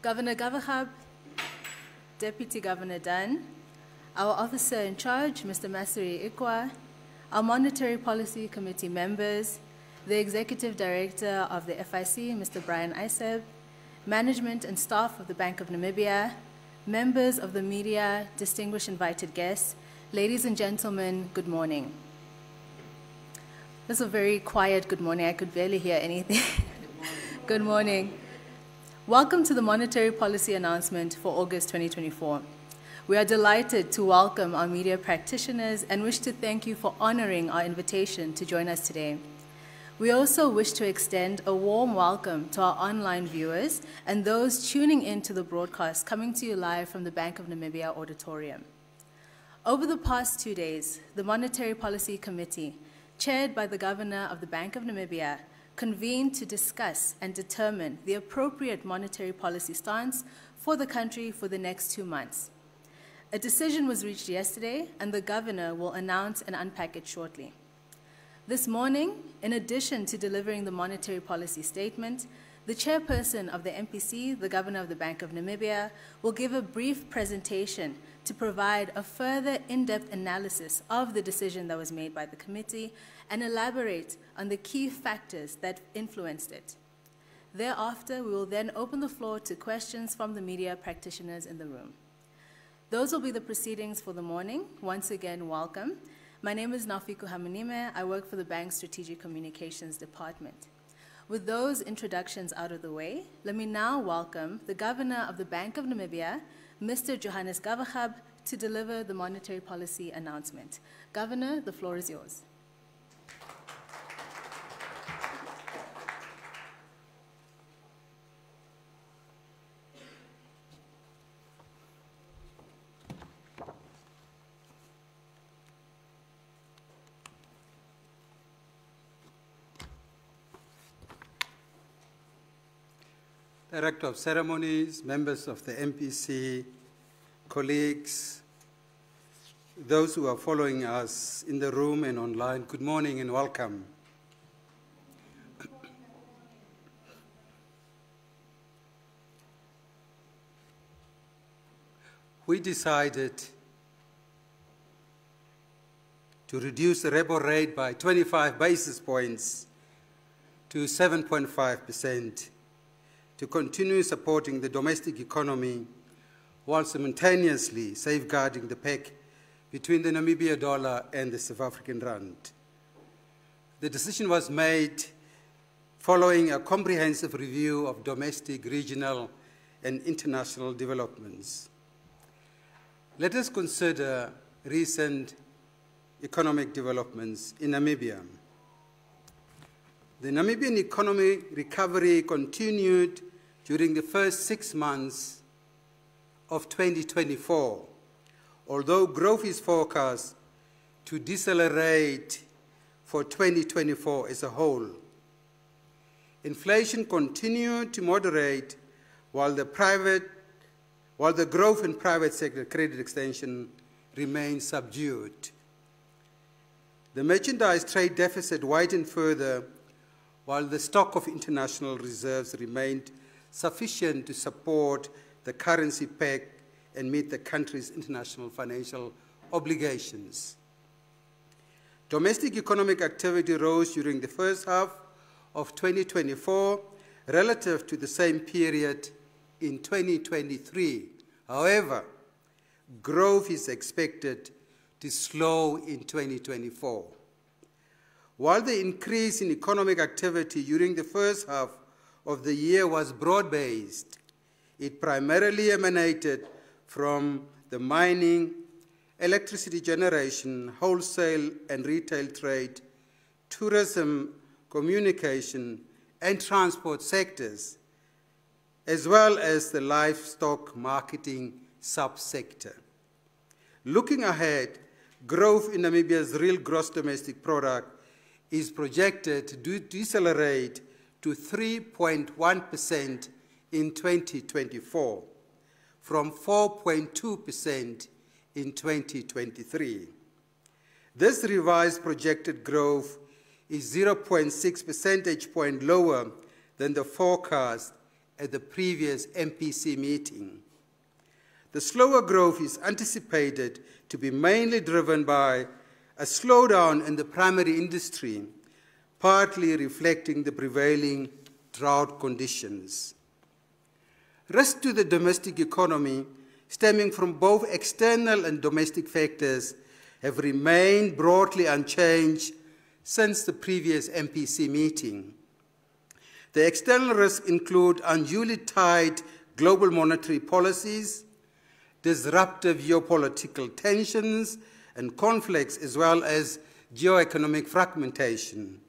Governor Gavahab, Deputy Governor Dan, our officer in charge, Mr. Masuri Ikwa, our Monetary Policy Committee members, the Executive Director of the FIC, Mr. Brian Iseb, management and staff of the Bank of Namibia, members of the media, distinguished invited guests, ladies and gentlemen, good morning. This is a very quiet good morning. I could barely hear anything. Good morning. Welcome to the Monetary Policy Announcement for August 2024. We are delighted to welcome our media practitioners and wish to thank you for honoring our invitation to join us today. We also wish to extend a warm welcome to our online viewers and those tuning in to the broadcast coming to you live from the Bank of Namibia auditorium. Over the past 2 days, the Monetary Policy Committee, chaired by the Governor of the Bank of Namibia, convened to discuss and determine the appropriate monetary policy stance for the country for the next 2 months. A decision was reached yesterday, and the Governor will announce and unpack it shortly. This morning, in addition to delivering the monetary policy statement, the chairperson of the MPC, the Governor of the Bank of Namibia, will give a brief presentation to provide a further in-depth analysis of the decision that was made by the committee and elaborate on the key factors that influenced it. Thereafter, we will then open the floor to questions from the media practitioners in the room. Those will be the proceedings for the morning. Once again, welcome. My name is Nafiku Hamunime. I work for the bank's Strategic Communications Department. With those introductions out of the way, let me now welcome the Governor of the Bank of Namibia, Mr. Johannes Gavahab, to deliver the monetary policy announcement. Governor, the floor is yours. Director of Ceremonies, members of the MPC, colleagues, those who are following us in the room and online, good morning and welcome. We decided to reduce the Repo rate by 25 basis points to 7.5%. to continue supporting the domestic economy while simultaneously safeguarding the peg between the Namibia dollar and the South African rand. The decision was made following a comprehensive review of domestic, regional, and international developments. Let us consider recent economic developments in Namibia. The Namibian economy recovery continued during the first 6 months of 2024, although growth is forecast to decelerate for 2024 as a whole. Inflation continued to moderate while the growth in private sector credit extension remained subdued. The merchandise trade deficit widened further while the stock of international reserves remained sufficient to support the currency peg and meet the country's international financial obligations. Domestic economic activity rose during the first half of 2024 relative to the same period in 2023. However, growth is expected to slow in 2024. While the increase in economic activity during the first half of the year was broad-based, it primarily emanated from the mining, electricity generation, wholesale and retail trade, tourism, communication, and transport sectors, as well as the livestock marketing subsector. Looking ahead, growth in Namibia's real gross domestic product is projected to decelerate to 3.1% in 2024, from 4.2% in 2023. This revised projected growth is 0.6 percentage point lower than the forecast at the previous MPC meeting. The slower growth is anticipated to be mainly driven by a slowdown in the primary industry, partly reflecting the prevailing drought conditions. Risk to the domestic economy, stemming from both external and domestic factors, have remained broadly unchanged since the previous MPC meeting. The external risks include unduly tight global monetary policies, disruptive geopolitical tensions and conflicts, as well as geoeconomic fragmentation.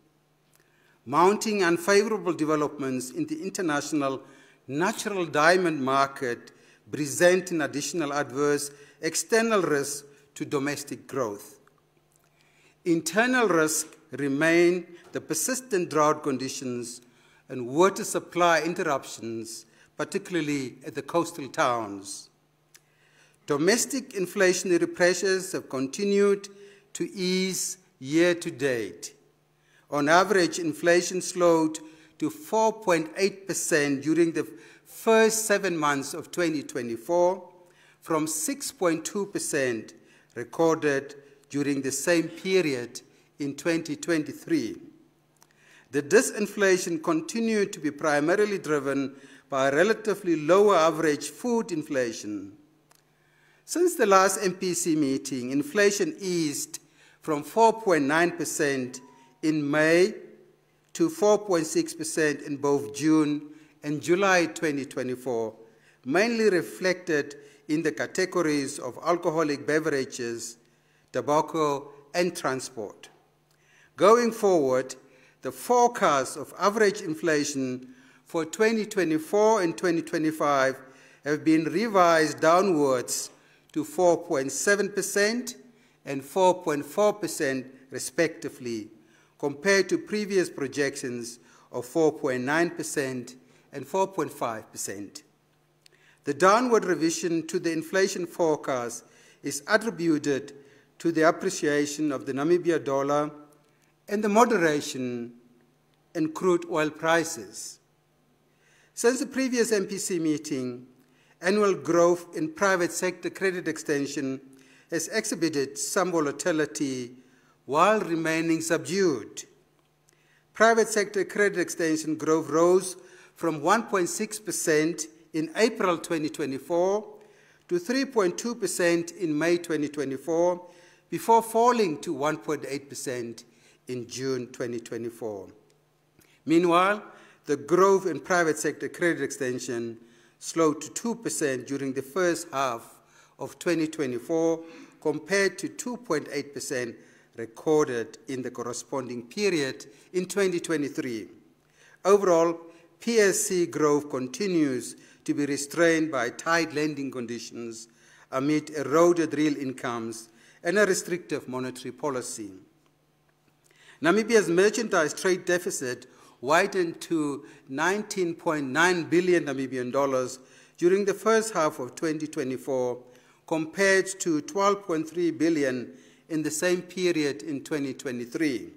Mounting unfavorable developments in the international natural diamond market present an additional adverse external risk to domestic growth. Internal risks remain the persistent drought conditions and water supply interruptions, particularly at the coastal towns. Domestic inflationary pressures have continued to ease year to date. On average, inflation slowed to 4.8% during the first 7 months of 2024, from 6.2% recorded during the same period in 2023. The disinflation continued to be primarily driven by a relatively lower average food inflation. Since the last MPC meeting, inflation eased from 4.9% in May to 4.6% in both June and July 2024, mainly reflected in the categories of alcoholic beverages, tobacco, and transport. Going forward, the forecasts of average inflation for 2024 and 2025 have been revised downwards to 4.7% and 4.4% respectively, compared to previous projections of 4.9% and 4.5%. The downward revision to the inflation forecast is attributed to the appreciation of the Namibia dollar and the moderation in crude oil prices. Since the previous MPC meeting, annual growth in private sector credit extension has exhibited some volatility while remaining subdued. Private sector credit extension growth rose from 1.6% in April 2024 to 3.2% in May 2024, before falling to 1.8% in June 2024. Meanwhile, the growth in private sector credit extension slowed to 2% during the first half of 2024, compared to 2.8% recorded in the corresponding period in 2023. Overall, PSC growth continues to be restrained by tight lending conditions amid eroded real incomes and a restrictive monetary policy. Namibia's merchandise trade deficit widened to 19.9 billion Namibian dollars during the first half of 2024, compared to 12.3 billion in the same period in 2023.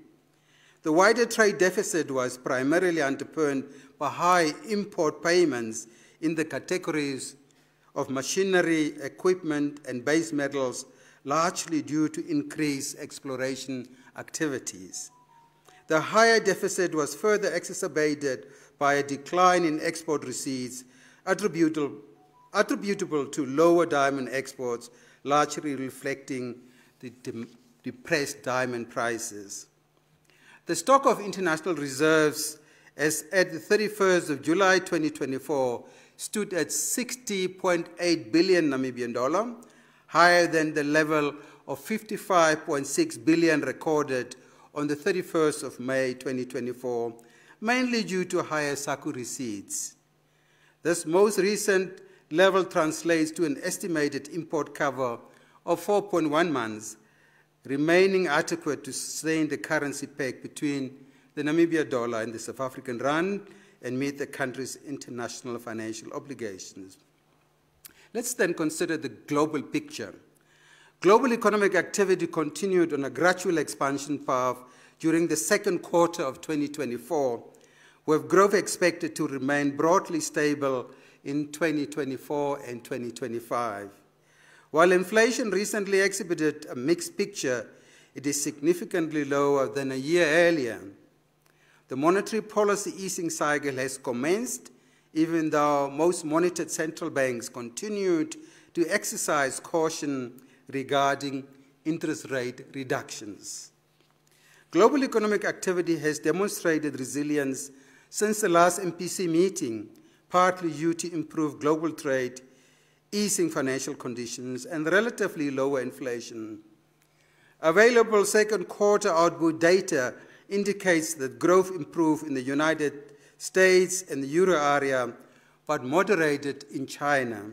The wider trade deficit was primarily underpinned by high import payments in the categories of machinery, equipment, and base metals, largely due to increased exploration activities. The higher deficit was further exacerbated by a decline in export receipts attributable to lower diamond exports, largely reflecting the depressed diamond prices. The stock of international reserves as at the 31st of July 2024 stood at 60.8 billion Namibian dollar, higher than the level of 55.6 billion recorded on the 31st of May 2024, mainly due to higher SACU receipts. This most recent level translates to an estimated import cover of 4.1 months, remaining adequate to sustain the currency peg between the Namibia dollar and the South African rand and meet the country's international financial obligations. Let's then consider the global picture. Global economic activity continued on a gradual expansion path during the second quarter of 2024, with growth expected to remain broadly stable in 2024 and 2025. While inflation recently exhibited a mixed picture, it is significantly lower than a year earlier. The monetary policy easing cycle has commenced, even though most monitored central banks continued to exercise caution regarding interest rate reductions. Global economic activity has demonstrated resilience since the last MPC meeting, partly due to improved global trade, easing financial conditions, and relatively lower inflation. Available second quarter output data indicates that growth improved in the United States and the euro area, but moderated in China.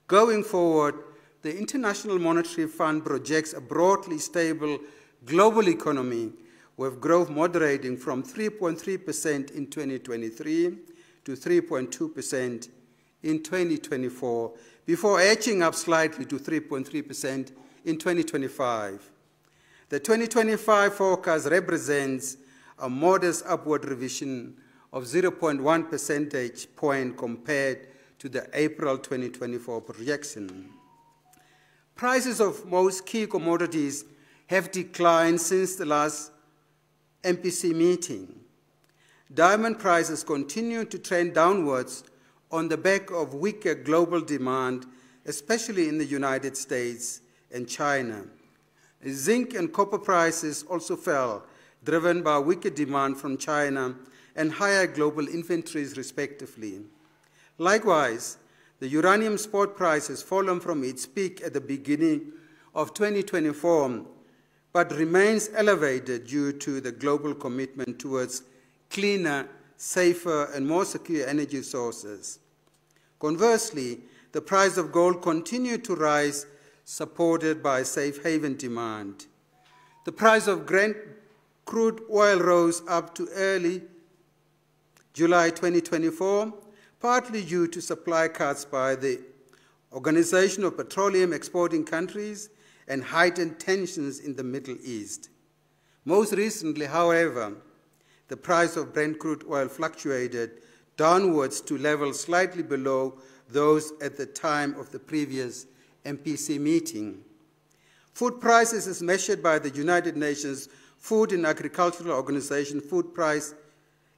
Going forward, the International Monetary Fund projects a broadly stable global economy, with growth moderating from 3.3% in 2023 to 3.2% in 2024, before edging up slightly to 3.3% in 2025. The 2025 forecast represents a modest upward revision of 0.1 percentage point compared to the April 2024 projection. Prices of most key commodities have declined since the last MPC meeting. Diamond prices continue to trend downwards on the back of weaker global demand, especially in the United States and China. Zinc and copper prices also fell, driven by weaker demand from China and higher global inventories, respectively. Likewise, the uranium spot price has fallen from its peak at the beginning of 2024, but remains elevated due to the global commitment towards cleaner, safer, and more secure energy sources. Conversely, the price of gold continued to rise, supported by safe haven demand. The price of Brent crude oil rose up to early July 2024, partly due to supply cuts by the Organization of Petroleum Exporting Countries and heightened tensions in the Middle East. Most recently, however, the price of Brent crude oil fluctuated downwards to levels slightly below those at the time of the previous MPC meeting. Food prices, as measured by the United Nations Food and Agricultural Organization Food Price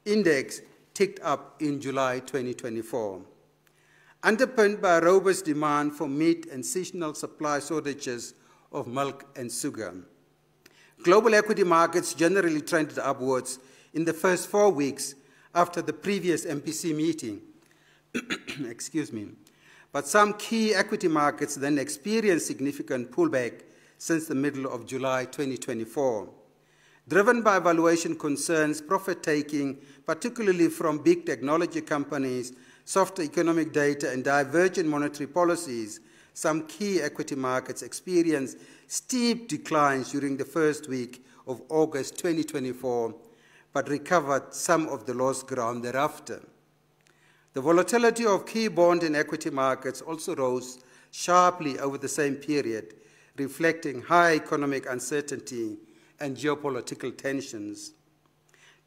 Index, ticked up in July 2024. Underpinned by robust demand for meat and seasonal supply shortages of milk and sugar. Global equity markets generally trended upwards in the first 4 weeks after the previous MPC meeting. Excuse me. But some key equity markets then experienced significant pullback since the middle of July 2024. Driven by valuation concerns, profit-taking, particularly from big technology companies, softer economic data, and divergent monetary policies, some key equity markets experienced steep declines during the first week of August 2024, but recovered some of the lost ground thereafter. The volatility of key bond and equity markets also rose sharply over the same period, reflecting high economic uncertainty and geopolitical tensions.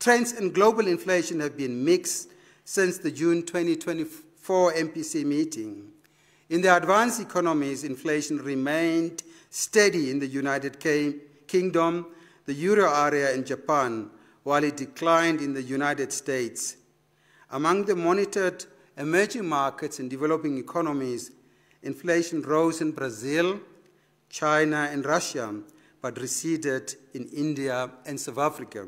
Trends in global inflation have been mixed since the June 2024 MPC meeting. In the advanced economies, inflation remained steady in the United Kingdom, the euro area, and Japan, while it declined in the United States. Among the monitored emerging markets and developing economies, inflation rose in Brazil, China, and Russia, but receded in India and South Africa.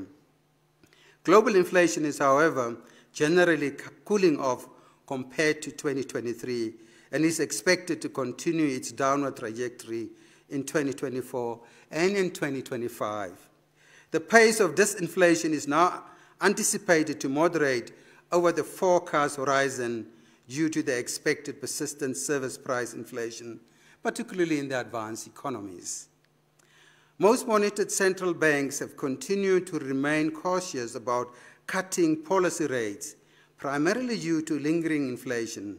Global inflation is, however, generally cooling off compared to 2023 and is expected to continue its downward trajectory in 2024 and in 2025. The pace of disinflation is now anticipated to moderate over the forecast horizon due to the expected persistent service price inflation, particularly in the advanced economies. Most monitored central banks have continued to remain cautious about cutting policy rates, primarily due to lingering inflation.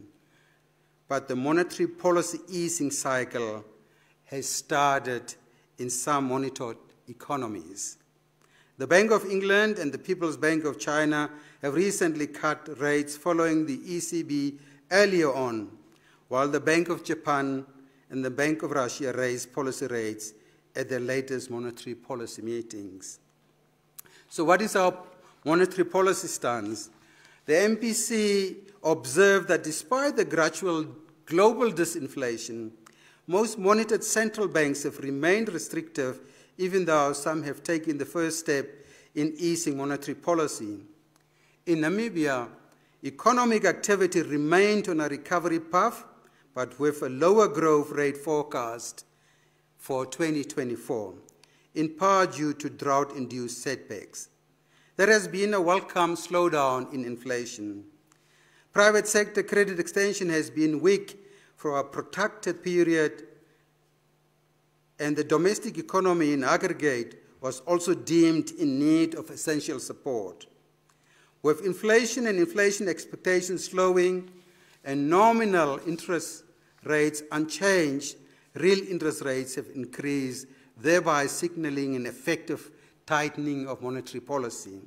But the monetary policy easing cycle has started in some monitored economies. The Bank of England and the People's Bank of China have recently cut rates following the ECB earlier on, while the Bank of Japan and the Bank of Russia raised policy rates at their latest monetary policy meetings. So what is our monetary policy stance? The MPC observed that despite the gradual global disinflation, most monitored central banks have remained restrictive, even though some have taken the first step in easing monetary policy. In Namibia, economic activity remained on a recovery path, but with a lower growth rate forecast for 2024, in part due to drought-induced setbacks. There has been a welcome slowdown in inflation. Private sector credit extension has been weak for a protracted period, and the domestic economy in aggregate was also deemed in need of essential support. With inflation and inflation expectations slowing and nominal interest rates unchanged, real interest rates have increased, thereby signaling an effective tightening of monetary policy.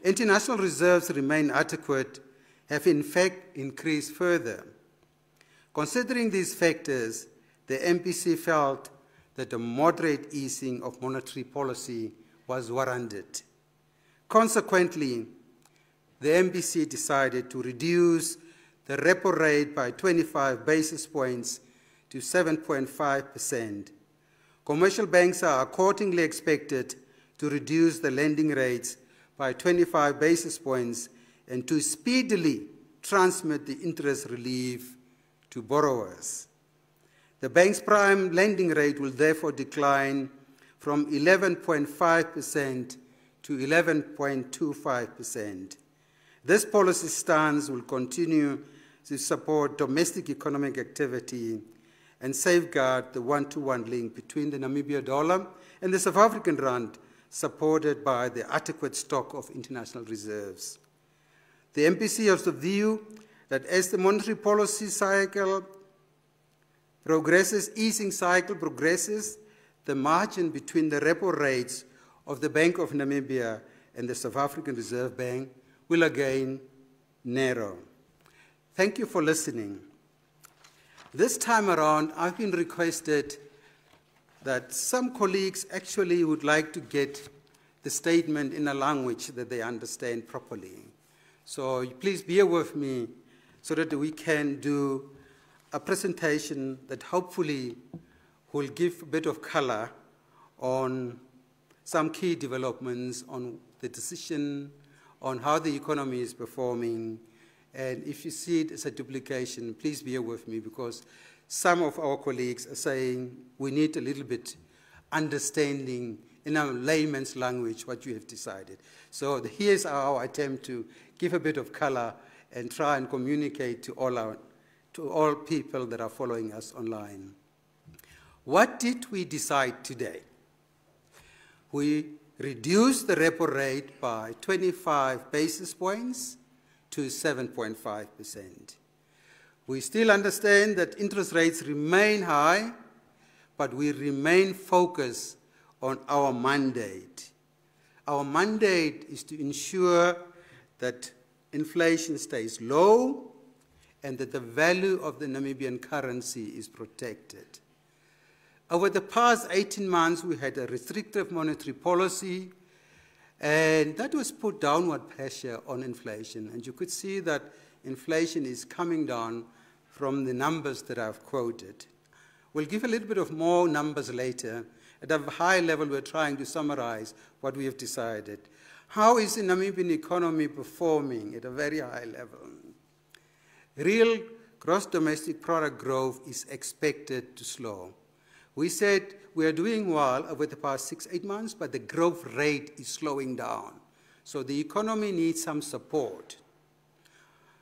International reserves remain adequate, have in fact increased further. Considering these factors, the MPC felt that a moderate easing of monetary policy was warranted. Consequently, the MPC decided to reduce the repo rate by 25 basis points to 7.5%. Commercial banks are accordingly expected to reduce the lending rates by 25 basis points and to speedily transmit the interest relief to borrowers. The bank's prime lending rate will therefore decline from 11.5% to 11.25%. This policy stance will continue to support domestic economic activity and safeguard the one-to-one link between the Namibia dollar and the South African rand, supported by the adequate stock of international reserves. The MPC has the view that as the monetary policy cycle progresses, easing cycle progresses, the margin between the repo rates of the Bank of Namibia and the South African Reserve Bank will again narrow. Thank you for listening. This time around, I've been requested that some colleagues actually would like to get the statement in a language that they understand properly. So please bear with me so that we can do a presentation that hopefully will give a bit of color on some key developments, on the decision, on how the economy is performing. And if you see it as a duplication, please bear with me, because some of our colleagues are saying we need a little bit understanding in a layman's language what you have decided. So here's our attempt to give a bit of color and try and communicate to all people that are following us online. What did we decide today? We reduced the repo rate by 25 basis points to 7.5%. We still understand that interest rates remain high, but we remain focused on our mandate. Our mandate is to ensure that inflation stays low and that the value of the Namibian currency is protected. Over the past 18 months, we had a restrictive monetary policy, and that was put downward pressure on inflation. And you could see that inflation is coming down from the numbers that I've quoted. We'll give a little bit of more numbers later. At a high level, we're trying to summarize what we have decided. How is the Namibian economy performing at a very high level? Real gross domestic product growth is expected to slow. We said we are doing well over the past 6-8 months, but the growth rate is slowing down. So the economy needs some support.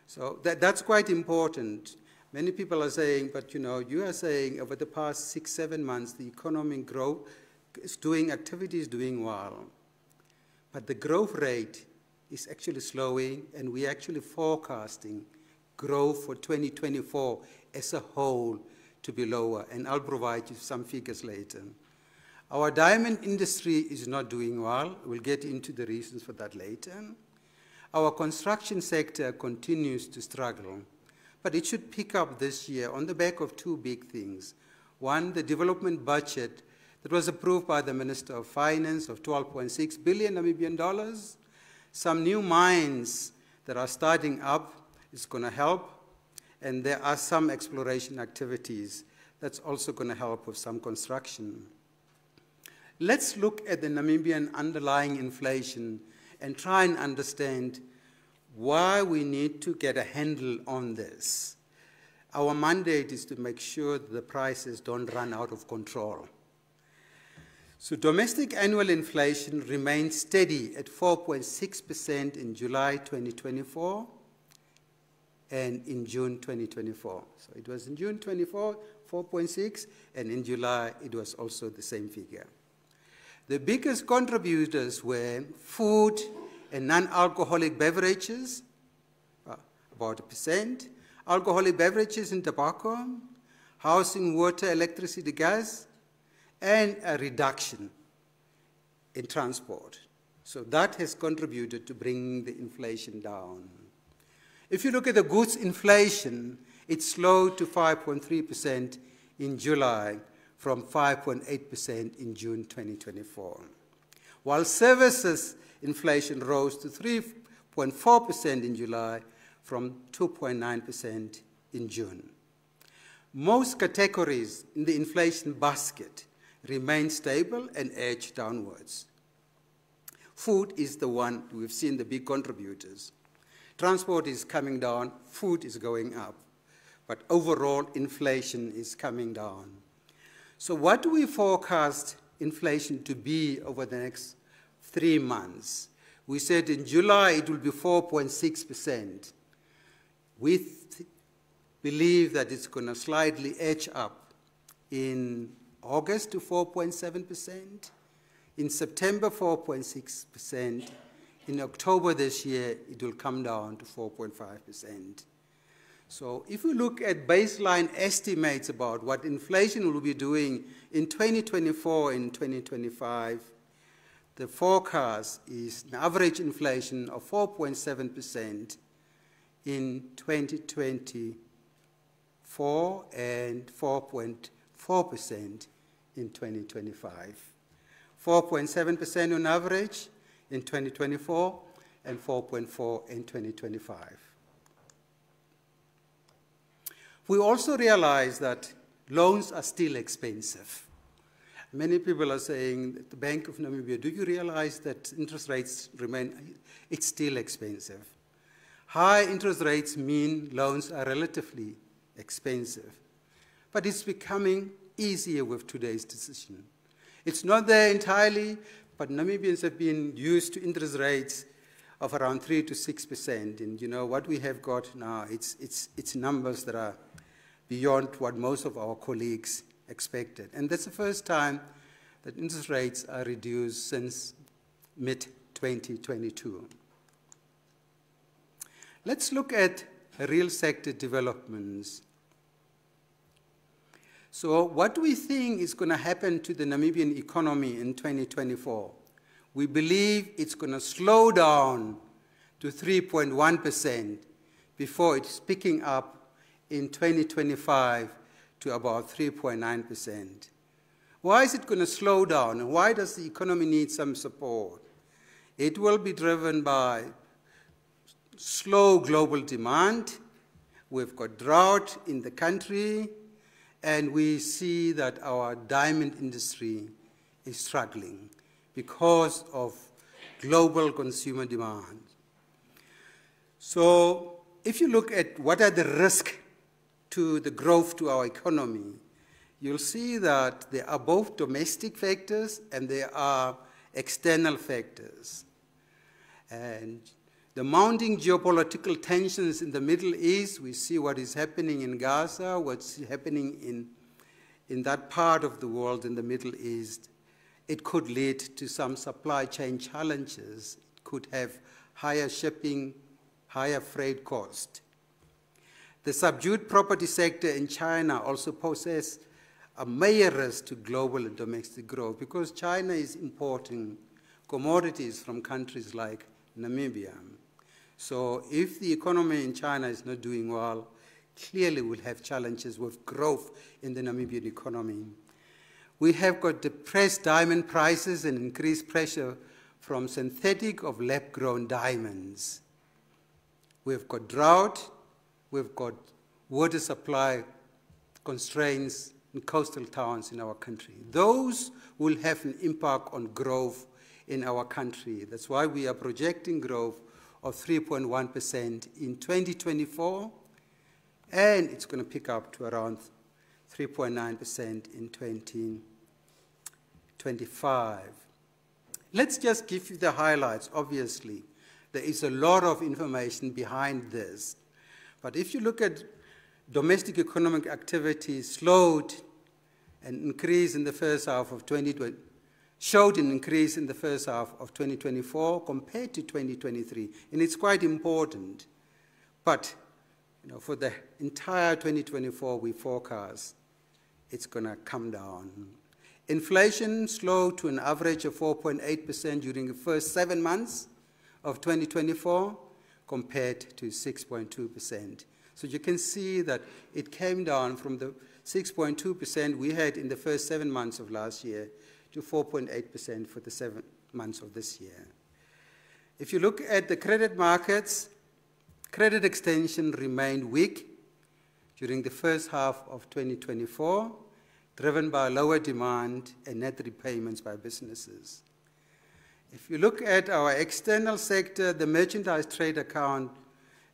So that's quite important. Many people are saying, but you are saying over the past 6-7 months, the economic growth activity is doing well. But the growth rate is actually slowing, and we're actually forecasting growth for 2024 as a whole to be lower, and I'll provide you some figures later. Our diamond industry is not doing well. We'll get into the reasons for that later. Our construction sector continues to struggle, but it should pick up this year on the back of two big things. One, the development budget that was approved by the Minister of Finance of 12.6 billion Namibian dollars. Some new mines that are starting up is going to help, and there are some exploration activities that's also going to help with some construction. Let's look at the Namibian underlying inflation and try and understand why we need to get a handle on this. Our mandate is to make sure that the prices don't run out of control. So domestic annual inflation remains steady at 4.6% in July 2024 and in June 2024. So it was in June 24, 4.6, and in July it was also the same figure. The biggest contributors were food and non-alcoholic beverages, about 1%, alcoholic beverages and tobacco, housing, water, electricity, gas, and a reduction in transport. So that has contributed to bringing the inflation down. If you look at the goods inflation, it slowed to 5.3% in July from 5.8% in June 2024. While services inflation rose to 3.4% in July from 2.9% in June. Most categories in the inflation basket remain stable and edge downwards. Food is the one we've seen the big contributors. Transport is coming down, food is going up, but overall inflation is coming down. So what do we forecast inflation to be over the next 3 months? We said in July it will be 4.6%. We believe that it's going to slightly edge up in August to 4.7%, in September 4.6%, in October this year it will come down to 4.5%. So if we look at baseline estimates about what inflation will be doing in 2024 and 2025, the forecast is an average inflation of 4.7% in 2024 and 4.4% in 2025. 4.7% on average in 2024 and 4.4% in 2025. We also realize that loans are still expensive. Many people are saying that the Bank of Namibia, do you realize that interest rates remain, it's still expensive. High interest rates mean loans are relatively expensive, but it's becoming easier with today's decision. It's not there entirely, but Namibians have been used to interest rates of around 3 to 6%, and you know what we have got now, it's numbers that are beyond what most of our colleagues expected. And that's the first time that interest rates are reduced since mid-2022. Let's look at real sector developments. So what do we think is going to happen to the Namibian economy in 2024? We believe it's going to slow down to 3.1% before it's picking up in 2025 to about 3.9%. Why is it going to slow down, and why does the economy need some support? It will be driven by slow global demand. We've got drought in the country, and we see that our diamond industry is struggling because of global consumer demand. So if you look at what are the risks to the growth to our economy, you'll see that there are both domestic factors and there are external factors. And the mounting geopolitical tensions in the Middle East, we see what is happening in Gaza, what's happening in that part of the world in the Middle East. It could lead to some supply chain challenges. It could have higher shipping, higher freight cost. The subdued property sector in China also poses a major risk to global and domestic growth because China is importing commodities from countries like Namibia. So if the economy in China is not doing well, clearly we'll have challenges with growth in the Namibian economy. We have got depressed diamond prices and increased pressure from synthetic of lab-grown diamonds. We've got drought, we've got water supply constraints in coastal towns in our country. Those will have an impact on growth in our country. That's why we are projecting growth of 3.1% in 2024, and it's going to pick up to around 3.9% in 2025. Let's just give you the highlights. Obviously, there is a lot of information behind this. But if you look at domestic economic activity slowed and increased in the first half of 2020, showed an increase in the first half of 2024 compared to 2023. And it's quite important. But for the entire 2024, we forecast it's going to come down. Inflation slowed to an average of 4.8% during the first 7 months of 2024 compared to 6.2%. So you can see that it came down from the 6.2% we had in the first 7 months of last year to 4.8% for the 7 months of this year. If you look at the credit markets, credit extension remained weak during the first half of 2024, driven by lower demand and net repayments by businesses. If you look at our external sector, the merchandise trade account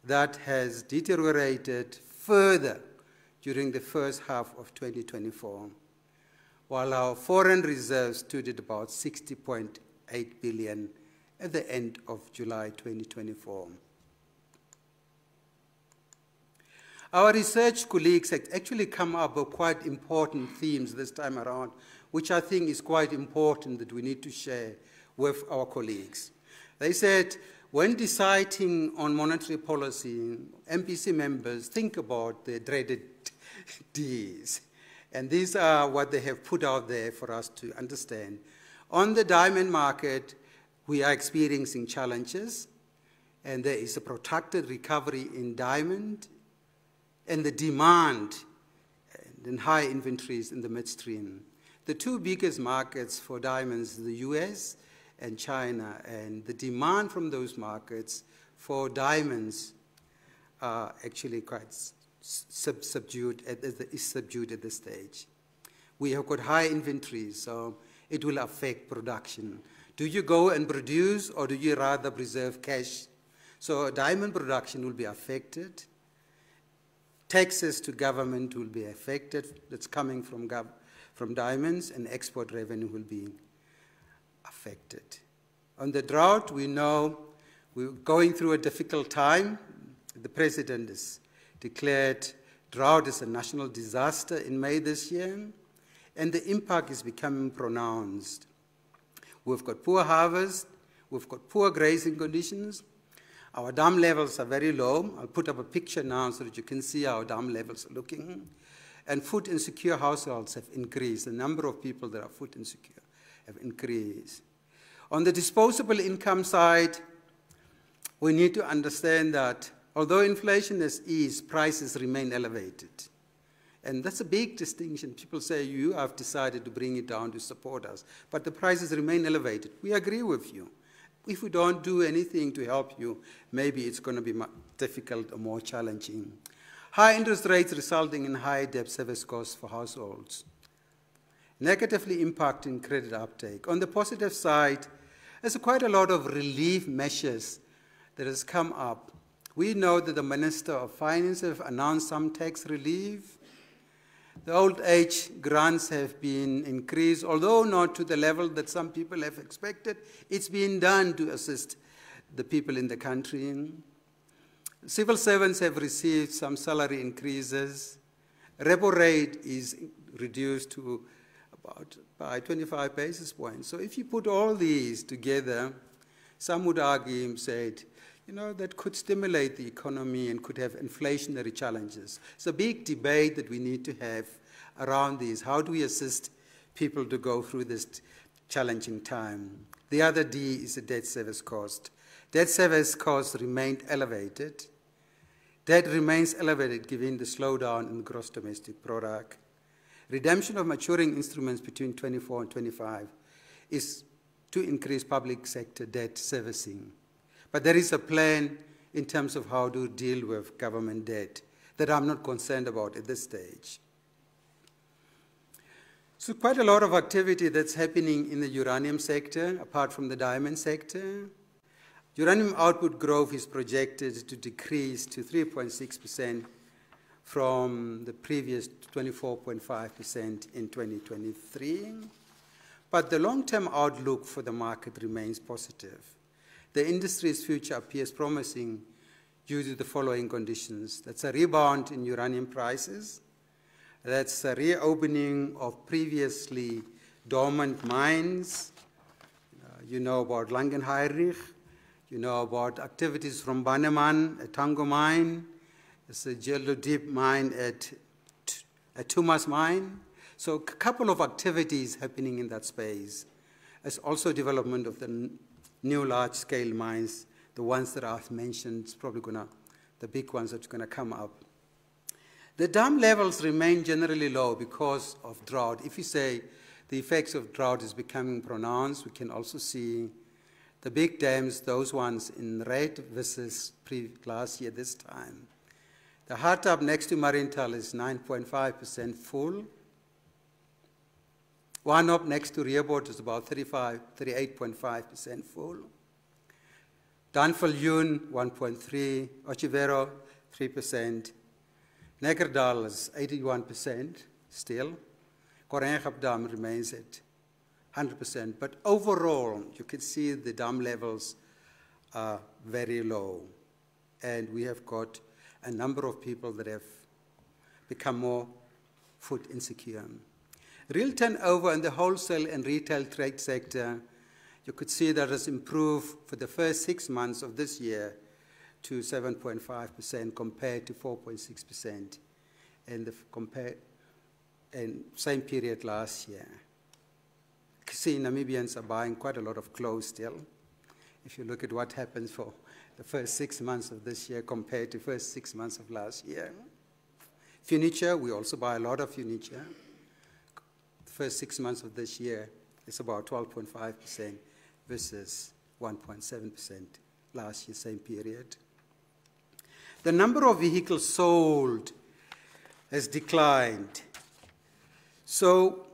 that has deteriorated further during the first half of 2024, while our foreign reserves stood at about 60.8 billion at the end of July 2024. Our research colleagues have actually come up with quite important themes this time around, which I think is quite important that we need to share with our colleagues. They said, when deciding on monetary policy, MPC members think about the dreaded Ds. And these are what they have put out there for us to understand. On the diamond market, we are experiencing challenges, and there is a protracted recovery in diamond, and the demand and high inventories in the midstream. The two biggest markets for diamonds, the US and China, and the demand from those markets for diamonds are actually quite subdued at this stage. We have got high inventories, so it will affect production. Do you go and produce, or do you rather preserve cash? So diamond production will be affected. Taxes to government will be affected. That's coming from diamonds, and export revenue will be affected. On the drought, we know we're going through a difficult time. The president has declared drought as a national disaster in May this year, and the impact is becoming pronounced. We've got poor harvest, we've got poor grazing conditions. Our dam levels are very low. I'll put up a picture now so that you can see how dam levels are looking. And food insecure households have increased. The number of people that are food insecure have increased. On the disposable income side, we need to understand that although inflation has eased, prices remain elevated. And that's a big distinction. People say, you have decided to bring it down to support us, but the prices remain elevated. We agree with you. If we don't do anything to help you, maybe it's going to be more difficult or more challenging. High interest rates resulting in high debt service costs for households, negatively impacting credit uptake. On the positive side, there's quite a lot of relief measures that has come up. We know that the Minister of Finance have announced some tax relief. The old age grants have been increased, although not to the level that some people have expected. It's been done to assist the people in the country. Civil servants have received some salary increases. Repo rate is reduced to about by 25 basis points. So if you put all these together, some would argue and said, that could stimulate the economy and could have inflationary challenges. It's a big debate that we need to have around these. How do we assist people to go through this challenging time? The other D is the debt service cost. Debt service costs remained elevated. Debt remains elevated given the slowdown in gross domestic product. Redemption of maturing instruments between 24 and 25 is to increase public sector debt servicing. But there is a plan in terms of how to deal with government debt that I'm not concerned about at this stage. So quite a lot of activity that's happening in the uranium sector, apart from the diamond sector. Uranium output growth is projected to decrease to 3.6% from the previous 24.5% in 2023. But the long-term outlook for the market remains positive. The industry's future appears promising due to the following conditions. That's a rebound in uranium prices. That's a reopening of previously dormant mines. You know about Langenheinrich. You know about activities from Banneman, a Tango mine. There's a geodeep mine at Tumas mine. So a couple of activities happening in that space. There's also development of the new large-scale mines, the ones that I've mentioned, it's probably the big ones that's going to come up. The dam levels remain generally low because of drought. If you say the effects of drought is becoming pronounced, we can also see the big dams, those ones in red versus last year this time. The Hartab next to Marienthal is 9.5% full. One up next to Repo is about 38.5% full. Danville-Yun, 1.3. Ochivero, 3%. Nekerdal is 81% still. Korengap Dam remains at 100%. But overall, you can see the dam levels are very low. And we have got a number of people that have become more food insecure. Real turnover in the wholesale and retail trade sector, you could see that has improved for the first 6 months of this year to 7.5% compared to 4.6% in the same period last year. You can see Namibians are buying quite a lot of clothes still. If you look at what happens for the first 6 months of this year compared to the first 6 months of last year. Furniture, we also buy a lot of furniture. The first 6 months of this year, it's about 12.5% versus 1.7% last year, same period. The number of vehicles sold has declined. So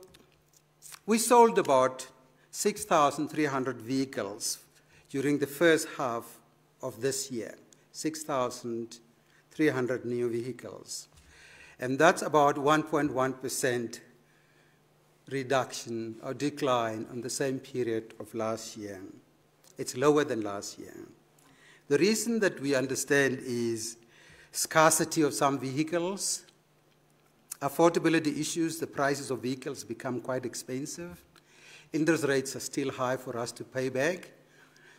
we sold about 6,300 vehicles during the first half of this year, 6,300 new vehicles. And that's about 1.1% reduction or decline on the same period of last year. It's lower than last year. The reason that we understand is scarcity of some vehicles, affordability issues, the prices of vehicles become quite expensive. Interest rates are still high for us to pay back.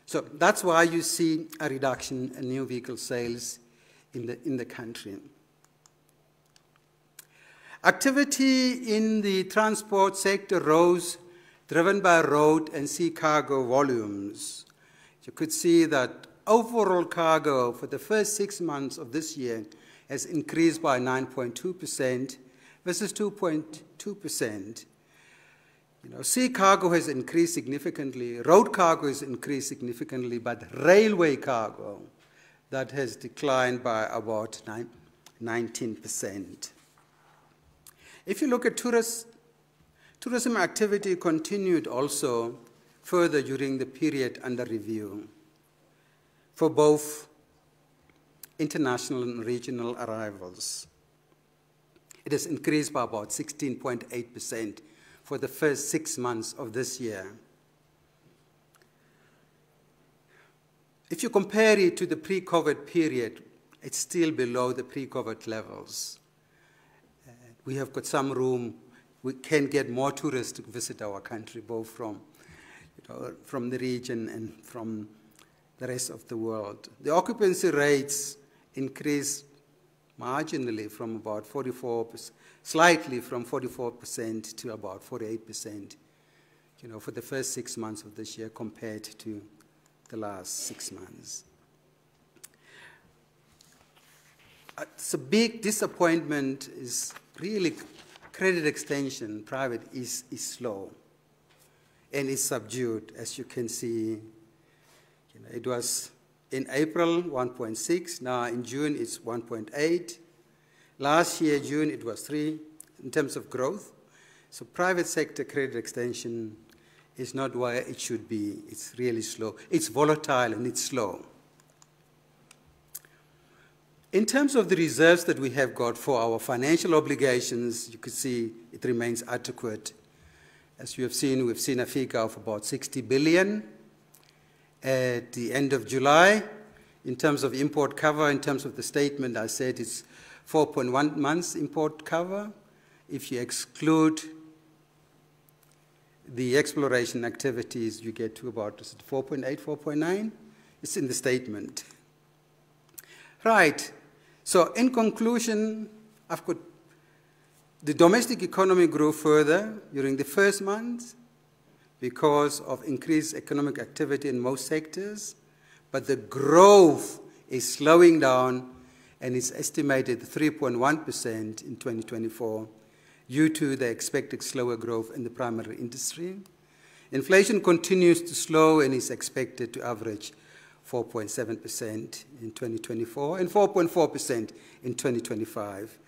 So that's why you see a reduction in new vehicle sales in the country. Activity in the transport sector rose, driven by road and sea cargo volumes. You could see that overall cargo for the first 6 months of this year has increased by 9.2% versus 2.2%. Sea cargo has increased significantly, road cargo has increased significantly, but railway cargo, that has declined by about 19%. If you look at tourism activity continued also further during the period under review for both international and regional arrivals. It has increased by about 16.8% for the first 6 months of this year. If you compare it to the pre-COVID period, it's still below the pre-COVID levels. We have got some room. We can get more tourists to visit our country, both from the region and from the rest of the world. The occupancy rates increased marginally from about 44%, slightly from 44% to about 48%, for the first 6 months of this year compared to the last 6 months. It's a big disappointment is really credit extension, private, is slow and is subdued, as you can see. It was in April 1.6, now in June it's 1.8. Last year, June, it was 3 in terms of growth. So private sector credit extension is not where it should be. It's really slow. It's volatile and it's slow. In terms of the reserves that we have got for our financial obligations, you could see it remains adequate. As you have seen, we've seen a figure of about 60 billion at the end of July. In terms of import cover, in terms of the statement, I said it's 4.1 months import cover. If you exclude the exploration activities, you get to about 4.8, 4.9. It's in the statement. Right. So in conclusion, I've got the domestic economy grew further during the first month because of increased economic activity in most sectors, but the growth is slowing down and it's estimated 3.1% in 2024 due to the expected slower growth in the primary industry. Inflation continues to slow and is expected to average 4.7% in 2024 and 4.4% in 2025.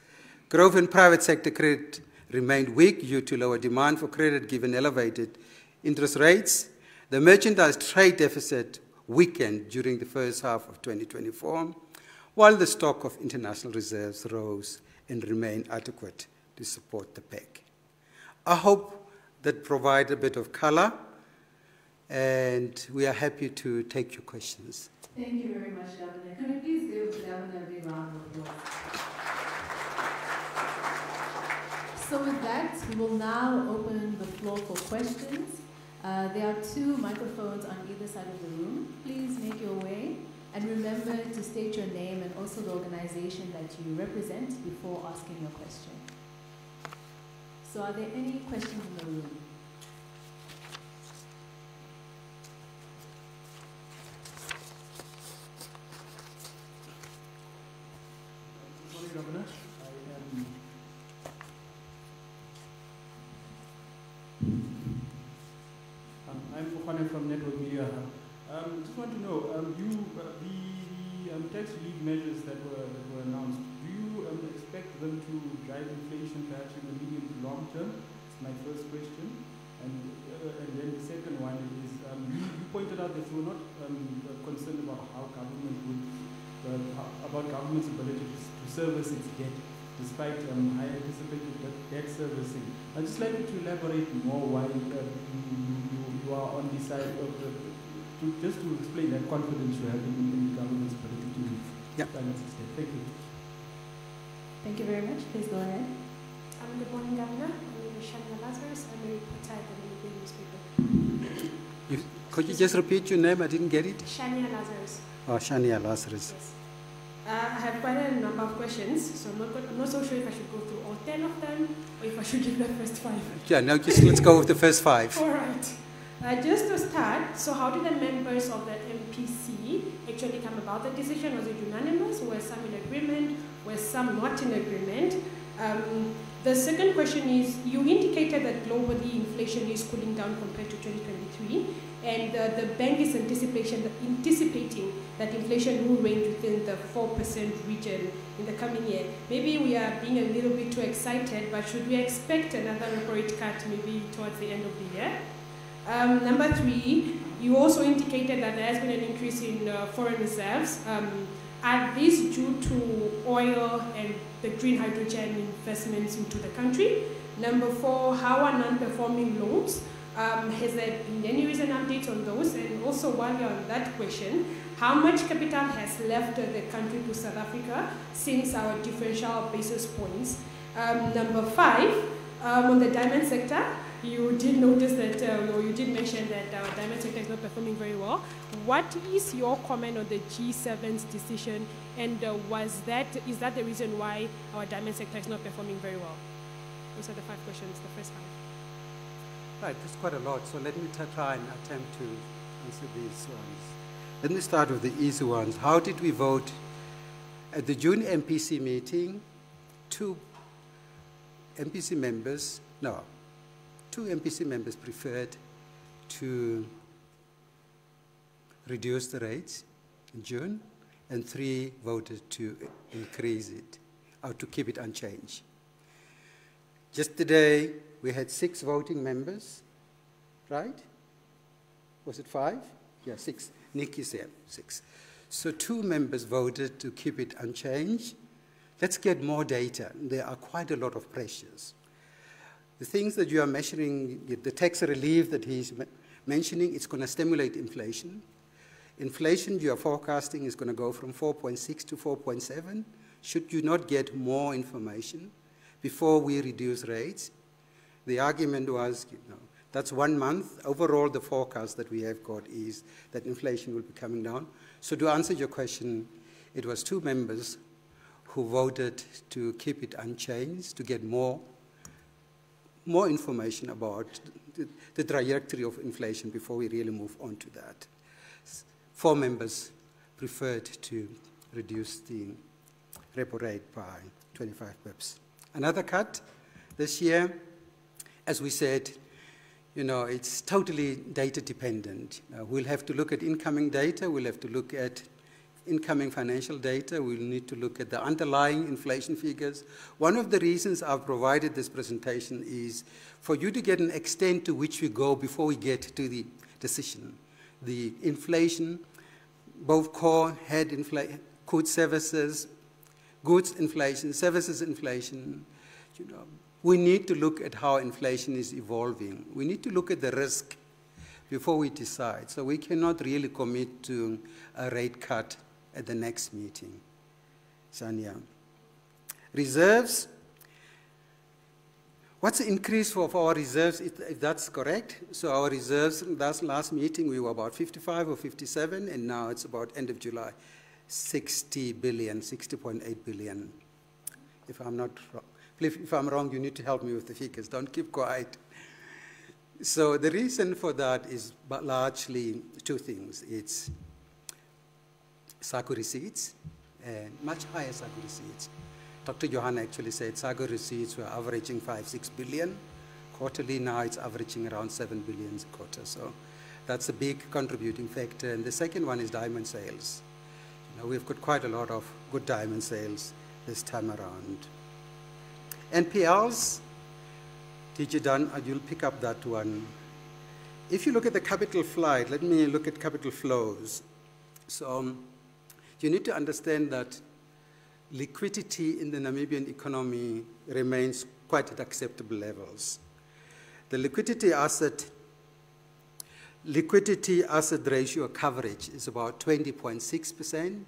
Growth in private sector credit remained weak due to lower demand for credit given elevated interest rates. The merchandise trade deficit weakened during the first half of 2024, while the stock of international reserves rose and remained adequate to support the peg. I hope that provides a bit of color, and we are happy to take your questions. Thank you very much, Governor. Can we please give the Governor a big round of applause? So with that, we will now open the floor for questions. There are 2 microphones on either side of the room. Please make your way, and remember to state your name and also the organization that you represent before asking your question. So are there any questions in the room? Good morning, Governor. I'm Mokhane from Network Media Hub. Just want to know, the tax relief measures that were announced, do you expect them to drive inflation perhaps in the medium to long term? That's my first question. And then the second one is, you pointed out that you were not concerned about how government would, about government's ability to service its debt, despite high anticipated debt servicing. I'd just like you to elaborate more why you are on the side of just to explain that confidence you have in the government's ability to finance its debt. Thank you. Thank you very much. Please go ahead. Good morning, Governor. My name is Shania Lazarus. I'm a reporter at the Namibia newspaper. Could you just repeat your name? I didn't get it. Shania Lazarus. Oh, Shania Lazarus. Yes. I have quite a number of questions, so I'm not so sure if I should go through all 10 of them or if I should give the first 5. Yeah, no, just let's go with the first 5. All right. Just to start, so how did the members of the MPC actually come about the decision? Was it unanimous? Were some in agreement? Were some not in agreement? The second question is, you indicated that globally inflation is cooling down compared to 2023, and the bank is anticipating that inflation will range within the 4% region in the coming year. Maybe we are being a little bit too excited, but should we expect another repo rate cut maybe towards the end of the year? Number 3, you also indicated that there has been an increase in foreign reserves. Are these due to oil and the green hydrogen investments into the country? Number 4, how are non-performing loans? Has there been any recent updates on those? And also, while you're on that question, how much capital has left the country to South Africa since our differential basis points? Number 5, on the diamond sector, you did notice that, or you did mention that our diamond sector is not performing very well. What is your comment on the G7's decision, and is that the reason why our diamond sector is not performing very well? Those are the 5 questions, the first 5. Right, there's quite a lot, so let me try and attempt to answer these ones. Let me start with the easy ones. How did we vote? At the June MPC meeting, two MPC members preferred to reduce the rates in June, and 3 voted to increase it, or to keep it unchanged. Yesterday, we had 6 voting members, right? Was it 5? Yeah, 6. Nikki said 6. So 2 members voted to keep it unchanged. Let's get more data. There are quite a lot of pressures. The things that you are measuring, the tax relief that he's mentioning, it's going to stimulate inflation. Inflation you are forecasting is going to go from 4.6 to 4.7. Should you not get more information before we reduce rates? The argument was, that's 1 month. Overall, the forecast that we have got is that inflation will be coming down. So to answer your question, it was 2 members who voted to keep it unchanged, to get more information about the trajectory of inflation before we really move on to that. 4 members preferred to reduce the repo rate by 25 pips. Another cut this year, as we said, it's totally data dependent. We'll have to look at incoming data. We'll have to look at incoming financial data. We'll need to look at the underlying inflation figures. One of the reasons I've provided this presentation is for you to get an extent to which we go before we get to the decision. The inflation, both core, head inflation, goods, services, goods inflation, services inflation, we need to look at how inflation is evolving. We need to look at the risk before we decide. So we cannot really commit to a rate cut at the next meeting. Sanya. Reserves. What's the increase for our reserves, if that's correct? So our reserves, last meeting, we were about 55 or 57, and now it's about end of July, 60 billion, 60.8 billion, if I'm not wrong. If I'm wrong, you need to help me with the figures. Don't keep quiet. So the reason for that is largely 2 things. It's SACU receipts, and much higher SACU receipts. Dr. Johan actually said SACU receipts were averaging 5-6 billion. Quarterly now it's averaging around 7 billion a quarter. So that's a big contributing factor. And the second one is diamond sales. We've got quite a lot of good diamond sales this time around. NPLs, you'll pick up that one. If you look at the capital flight, let me look at capital flows. So you need to understand that liquidity in the Namibian economy remains quite at acceptable levels. The liquidity asset ratio coverage is about 20.6%,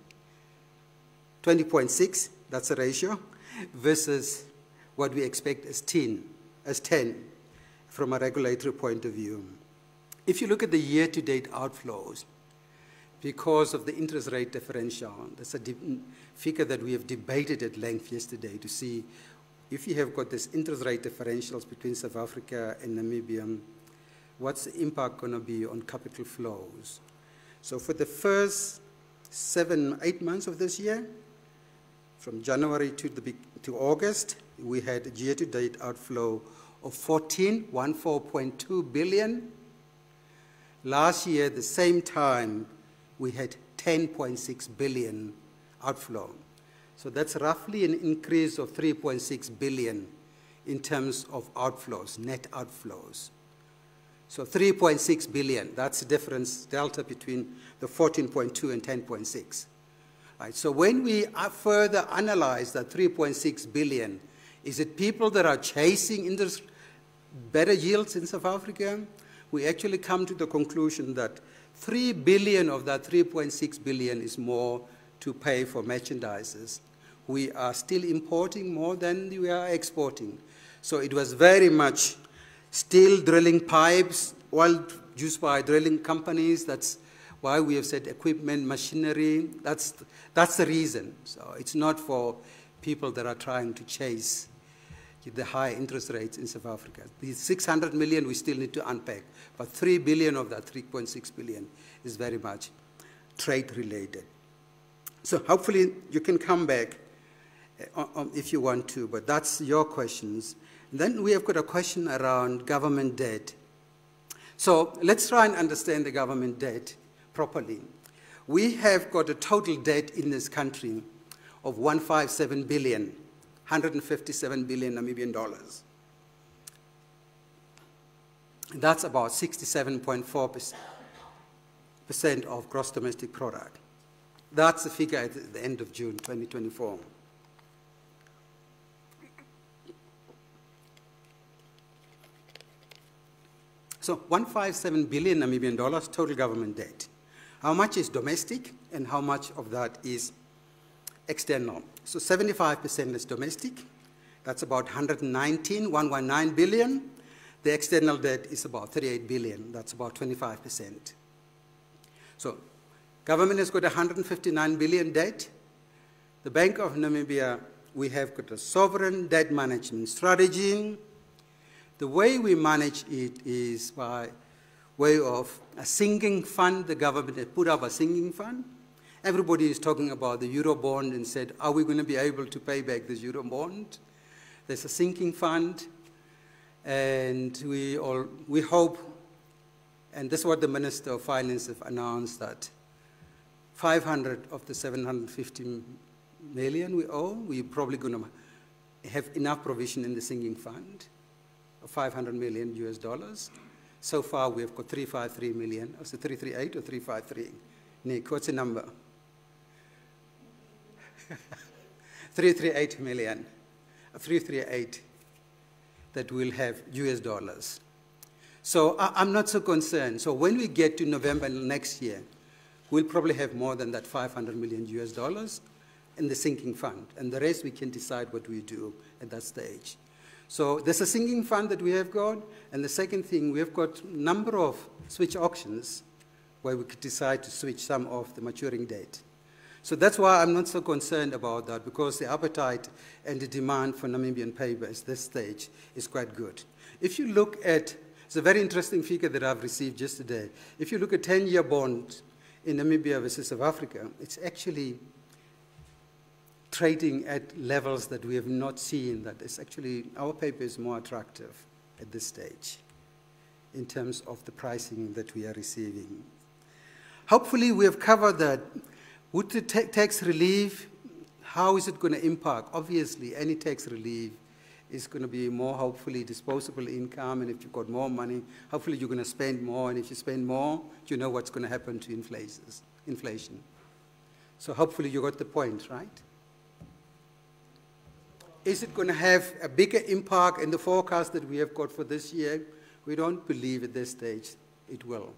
20.6, that's a ratio, versus what we expect as 10 from a regulatory point of view. If you look at the year-to-date outflows, because of the interest rate differential, that's a figure that we have debated at length yesterday to see if you have got this interest rate differentials between South Africa and Namibia, what's the impact going to be on capital flows? So for the first 7-8 months of this year, from January to August, we had a year-to-date outflow of 14.2 billion. Last year, the same time, we had 10.6 billion outflow. So that's roughly an increase of 3.6 billion in terms of outflows, net outflows. So 3.6 billion, that's the difference, delta between the 14.2 and 10.6. Right, so when we further analyze that 3.6 billion, is it people that are chasing better yields in South Africa? We actually come to the conclusion that 3 billion of that 3.6 billion is more to pay for merchandises. We are still importing more than we are exporting. So it was very much Steel drilling pipes, oil used by drilling companies. That's why we have said equipment, machinery. That's the reason. So it's not for people that are trying to chase the high interest rates in South Africa. The 600 million we still need to unpack, but 3 billion of that 3.6 billion is very much trade related. So hopefully you can come back if you want to, but that's your questions. Then we have got a question around government debt. So let's try and understand the government debt properly. We have got a total debt in this country of 157 billion, 157 billion Namibian dollars. That's about 67.4% of gross domestic product. That's the figure at the end of June 2024. So 157 billion Namibian dollars total government debt. How much is domestic and how much of that is external? So 75% is domestic. That's about 119 billion. The external debt is about 38 billion. That's about 25%. So government has got 159 billion debt. The Bank of Namibia, we have got a sovereign debt management strategy. The way we manage it is by way of a sinking fund. The government has put up a sinking fund. Everybody is talking about the Euro bond and said, are we going to be able to pay back this Euro bond? There's a sinking fund, and we hope, and this is what the Minister of Finance have announced, that 500 of the 750 million we owe, we're probably going to have enough provision in the sinking fund of 500 million US dollars. So far, we have got 353 million. Was it 338 or 353? Nick, what's the number? 338 million. 338 that we'll have US dollars. So I'm not so concerned. So when we get to November next year, we'll probably have more than that 500 million US dollars in the sinking fund. And the rest we can decide what we do at that stage. So there's a sinking fund that we have got, and the second thing, we have got a number of switch auctions where we could decide to switch some of the maturing debt. So that's why I'm not so concerned about that, because the appetite and the demand for Namibian paper at this stage is quite good. If you look at, it's a very interesting figure that I've received yesterday. If you look at 10-year bond in Namibia versus South Africa, it's actually trading at levels that we have not seen. That is actually, our paper is more attractive at this stage in terms of the pricing that we are receiving. Hopefully we have covered that. Would the tax relief, how is it going to impact? Obviously, any tax relief is going to be more, hopefully, disposable income, and if you've got more money, hopefully you're going to spend more, and if you spend more, you know what's going to happen to inflation. So hopefully you got the point, right? Is it going to have a bigger impact in the forecast that we have got for this year? We don't believe at this stage it will.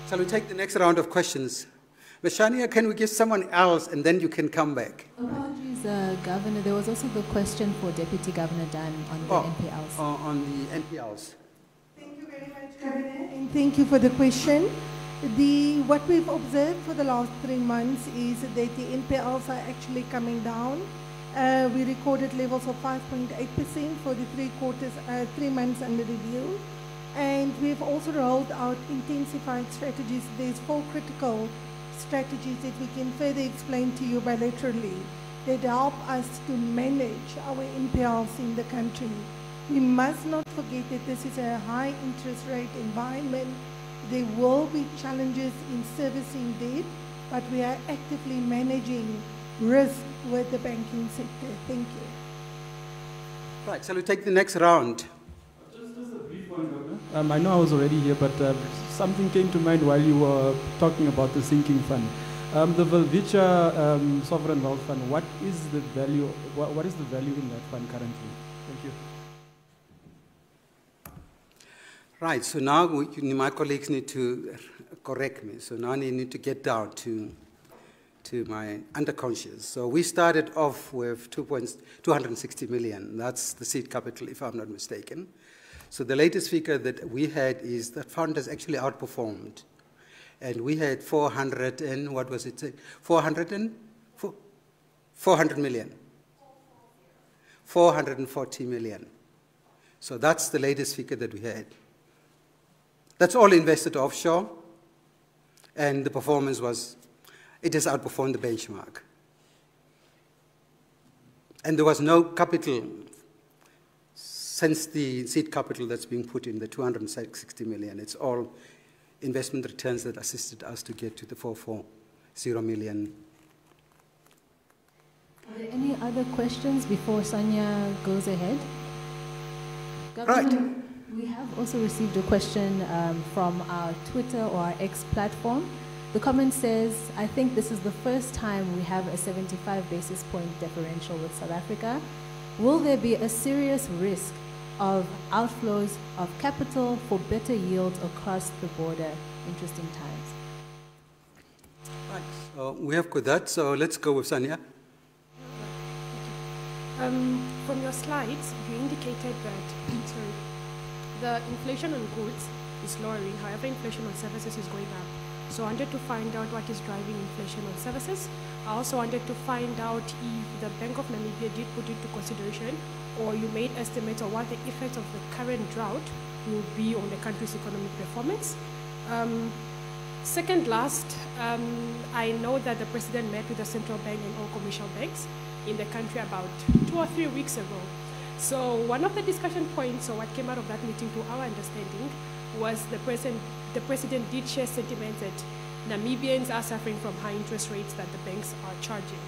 Shall we take the next round of questions? Mashania, can we give someone else and then you can come back? Apologies, Governor. There was also the question for Deputy Governor Dan on the NPLs. On the NPLs. Thank you very much, Governor, and thank you for the question. What we've observed for the last 3 months is that the NPLs are actually coming down. We recorded levels of 5.8% for the 3 months under review. And we've also rolled out intensified strategies. There's 4 critical strategies that we can further explain to you bilaterally that help us to manage our NPLs in the country. We must not forget that this is a high interest rate environment. There will be challenges in servicing debt, but we are actively managing risk with the banking sector. Thank you. Right, shall we take the next round? Just a brief one, Governor. I know I was already here, but something came to mind while you were talking about the sinking fund. The Velvicha Sovereign Wealth Fund, what is the value? What is the value in that fund currently? Thank you. Right, so now my colleagues need to correct me. So now they need to get down to to my underconscious. So we started off with 260 million. That's the seed capital, if I'm not mistaken. So the latest figure that we had is that fund has actually outperformed. And we had 400 and, what was it? 400 million. 440 million. So that's the latest figure that we had. That's all invested offshore. And the performance was, it has outperformed the benchmark. And there was no capital since the seed capital that's being put in, the 260 million. It's all investment returns that assisted us to get to the 440 million. Are there any other questions before Sanya goes ahead? Right. Governor, we have also received a question from our Twitter or our X platform. The comment says, I think this is the first time we have a 75 basis point differential with South Africa. Will there be a serious risk of outflows of capital for better yields across the border? Interesting times. Right. So we have got that, so let's go with Sanya. From your slides, you indicated that the inflation on goods is lowering, however, inflation on services is going up. So I wanted to find out what is driving inflation on services. I also wanted to find out if the Bank of Namibia did put into consideration, or you made estimates of what the effect of the current drought will be on the country's economic performance. Second last, I know that the president met with the central bank and all commercial banks in the country about 2 or 3 weeks ago. So one of the discussion points, or what came out of that meeting to our understanding, was the president did share sentiments that Namibians are suffering from high interest rates that the banks are charging.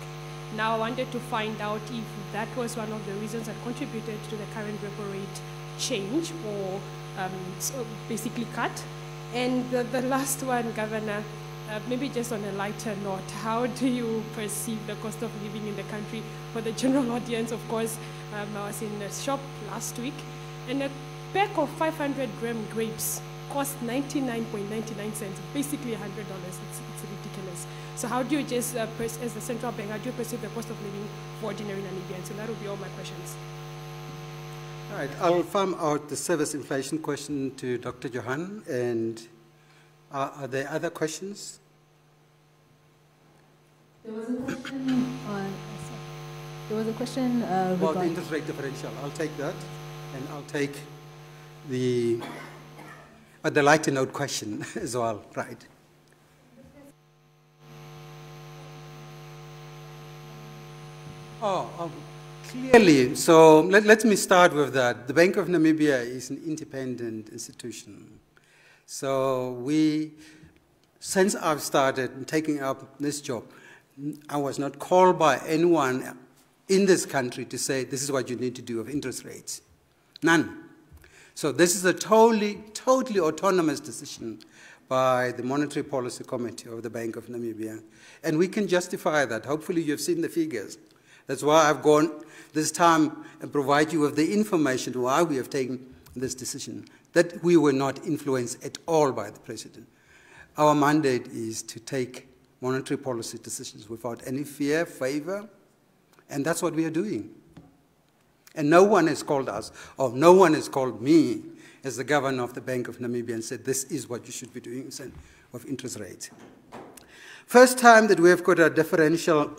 Now I wanted to find out if that was one of the reasons that contributed to the current repo rate change, or so basically cut. And the last one, Governor, maybe just on a lighter note, how do you perceive the cost of living in the country? For the general audience, of course, I was in a shop last week, and a pack of 500-gram grapes cost 99.99 cents, basically $100. It's ridiculous. So how do you just, as the central bank, how do you perceive the cost of living for ordinary Namibians? So that would be all my questions. All right, I'll farm out the service inflation question to Dr. Johan, and are there other questions? There was a question on, there was a question About the interest rate differential. I'll take that, and I'll take the lighter note question as well, right? Clearly, so let me start with that. The Bank of Namibia is an independent institution. So since I've started taking up this job, I was not called by anyone in this country to say, this is what you need to do with interest rates. None. So this is a totally autonomous decision by the Monetary Policy Committee of the Bank of Namibia. And we can justify that. Hopefully you've seen the figures. That's why I've gone this time and provide you with the information why we have taken this decision, that we were not influenced at all by the president. Our mandate is to take monetary policy decisions without any fear, favor, and that's what we are doing. And no one has called us, or no one has called me as the governor of the Bank of Namibia and said, this is what you should be doing with interest rates. First time that we have got a differential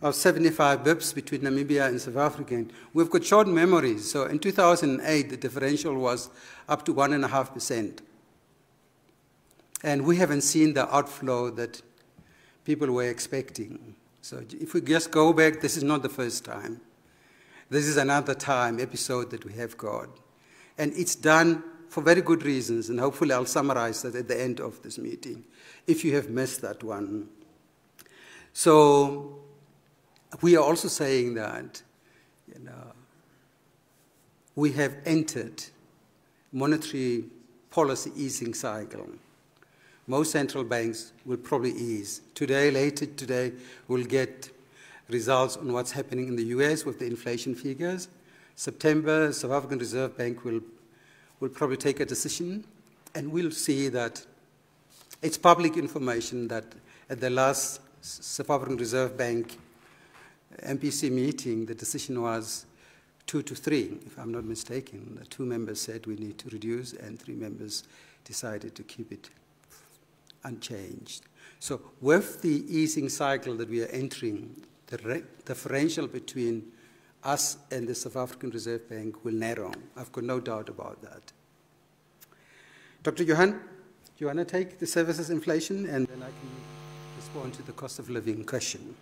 of 75 bips between Namibia and South Africa. We've got short memories. So in 2008, the differential was up to 1.5%. And we haven't seen the outflow that people were expecting. So if we just go back, this is not the first time. This is another time episode that we have got. And it's done for very good reasons, and hopefully I'll summarize that at the end of this meeting, if you have missed that one. So we are also saying that, we have entered monetary policy easing cycle. Most central banks will probably ease. Later today, we'll get results on what's happening in the US with the inflation figures. September, South African Reserve Bank will probably take a decision, and we'll see that it's public information that at the last South African Reserve Bank MPC meeting, the decision was 2 to 3, if I'm not mistaken. 2 members said we need to reduce, and 3 members decided to keep it unchanged. So with the easing cycle that we are entering, the differential between us and the South African Reserve Bank will narrow. I've got no doubt about that. Dr. Johan, do you want to take the services inflation, and then I can respond to the cost of living question.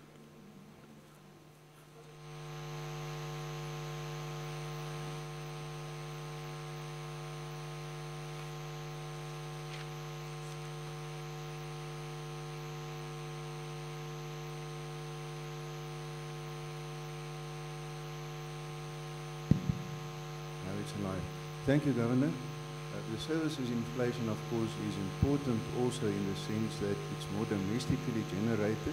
Thank you, Governor. The services inflation, of course, is important also in the sense that it's more domestically generated.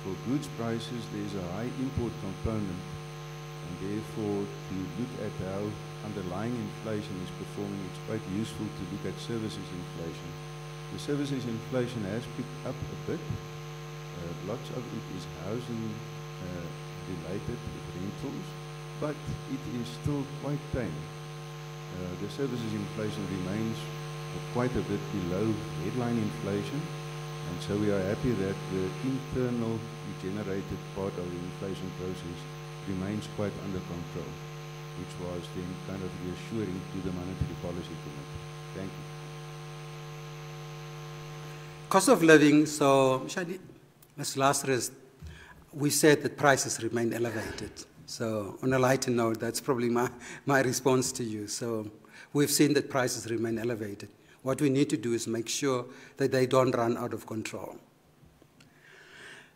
For goods prices, there's a high import component, and therefore to look at how underlying inflation is performing, it's quite useful to look at services inflation. The services inflation has picked up a bit. Lots of it is housing related with rentals, but it is still quite tame. The services inflation remains quite a bit below headline inflation, and so we are happy that the internal generated part of the inflation process remains quite under control, which was then kind of reassuring to the Monetary Policy Committee. Thank you. Cost of living, so Ms. Lazarus, we said that prices remain elevated. So on a lighter note, that's probably my response to you. So we've seen that prices remain elevated. What we need to do is make sure that they don't run out of control.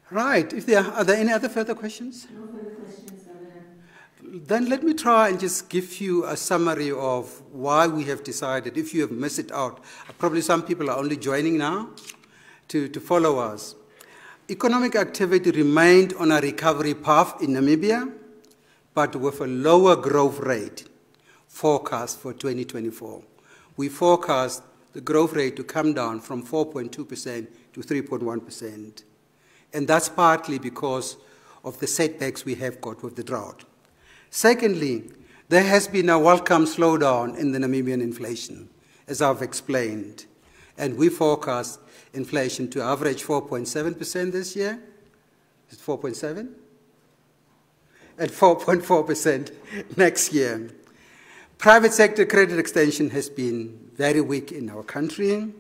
Right. Are there any other further questions? No further questions, Governor. Then let me try and just give you a summary of why we have decided, if you have missed it out. Probably some people are only joining now to follow us. Economic activity remained on a recovery path in Namibia, but with a lower growth rate forecast for 2024. We forecast the growth rate to come down from 4.2% to 3.1%. And that's partly because of the setbacks we have got with the drought. Secondly, there has been a welcome slowdown in the Namibian inflation, as I've explained. And we forecast inflation to average 4.7% this year. Is it 4.7? At 4.4% next year. Private sector credit extension has been very weak in our country.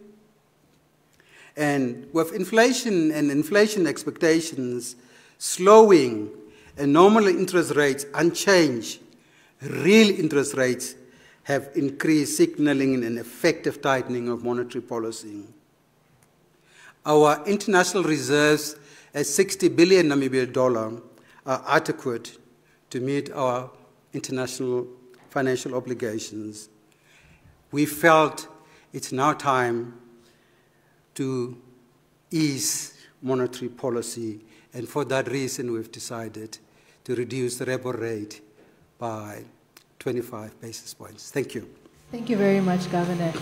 And with inflation and inflation expectations slowing and nominal interest rates unchanged, real interest rates have increased, signaling an effective tightening of monetary policy. Our international reserves at 60 billion Namibia dollar are adequate to meet our international financial obligations. We felt it's now time to ease monetary policy, and for that reason we've decided to reduce the repo rate by 25 basis points. Thank you. Thank you very much, Governor.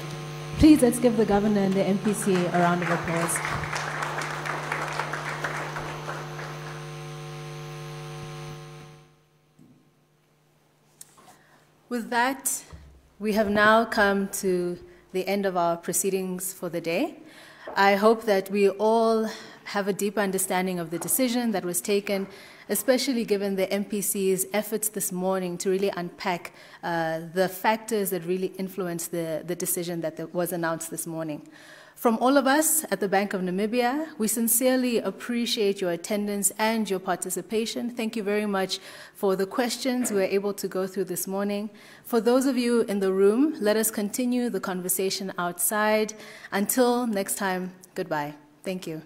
Please, let's give the Governor and the MPC a round of applause. With that, we have now come to the end of our proceedings for the day. I hope that we all have a deeper understanding of the decision that was taken, especially given the MPC's efforts this morning to really unpack the factors that really influenced the decision that was announced this morning. From all of us at the Bank of Namibia, we sincerely appreciate your attendance and your participation. Thank you very much for the questions we were able to go through this morning. For those of you in the room, let us continue the conversation outside. Until next time, goodbye. Thank you.